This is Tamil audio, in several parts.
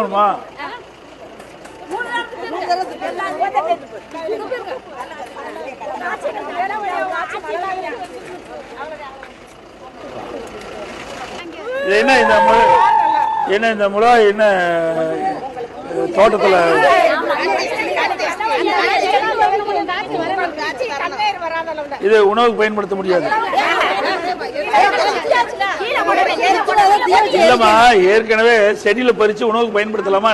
தீரணுமா? என்ன இந்த மிளகாய் என்ன தோட்டத்தில் இது உணவுக்கு பயன்படுத்த முடியாது. இல்லம்மா, ஏற்கனவே செடியில பறிச்சு உணவுக்கு பயன்படுத்தலாமா?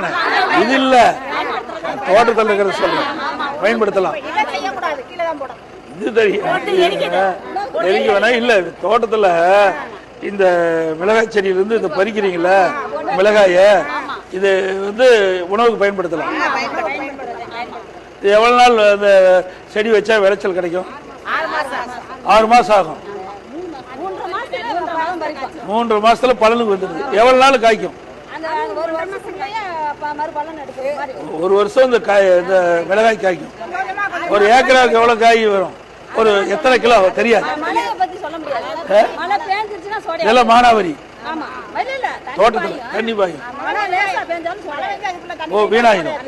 இது இல்ல, தோட்டத்தில் இருக்கிறத சொல்றேன், பயன்படுத்தலாம். இது தெரியும் வேணா இல்ல. தோட்டத்துல இந்த மிளகாய் செடியிலிருந்து இதை பறிக்கிறீங்கள மிளகாய, இது உணவுக்கு பயன்படுத்தலாம். இது எவ்வளவு நாள் அந்த செடி வச்சா விளைச்சல் கிடைக்கும்? 6 மாசம் ஆகும். 3 மாசத்துல பலனுக்கு வந்துடுது. எவ்வளவு நாள் காய்க்கும்? 1 வருஷம் இந்த மிளகாய் காய்க்கும். 1 ஏக்கராவுக்கு எவ்வளவு காய் வரும்? ஒரு எத்தனை கிலோ தெரியாது. இதெல்லாம் மானாவரி தோட்டத்தில் தண்ணி பாயும். ஓ, வீணாயிடும்.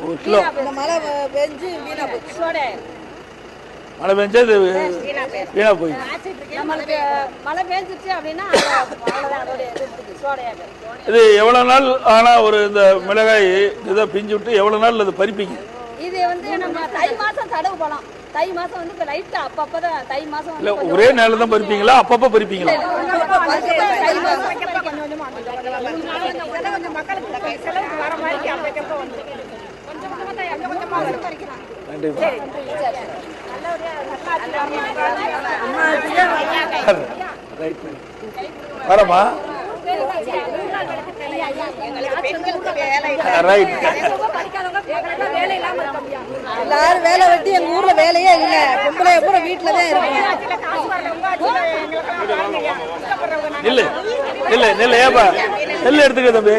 ஒரு கிலோ மழை பெஞ்சா இது வீணா போய். இது எவ்வளவு நாள் ஆனா ஒரு இந்த மிளகாய் இதை பிஞ்சு விட்டு எவ்வளவு நாள் அது பறிப்பீங்க? இது நம்ம தை மாசம் தடவு போலாம். தை மாசம் இப்ப லைட்டா அப்பப்பதான் தை மாசம் இல்ல, ஒரே நேரம் தான் பறிப்பீங்களா? அப்பப்ப பறிப்பீங்களா? வரமா எல்லாரும் வேலை வெட்டி எங்க ஊர்ல வேலையே இல்ல. பொம்பளை பூரா வீட்டுலதான் இருக்கு. இல்ல இல்ல இல்ல ஏப்பா நெல் எடுத்துக்க தம்பி.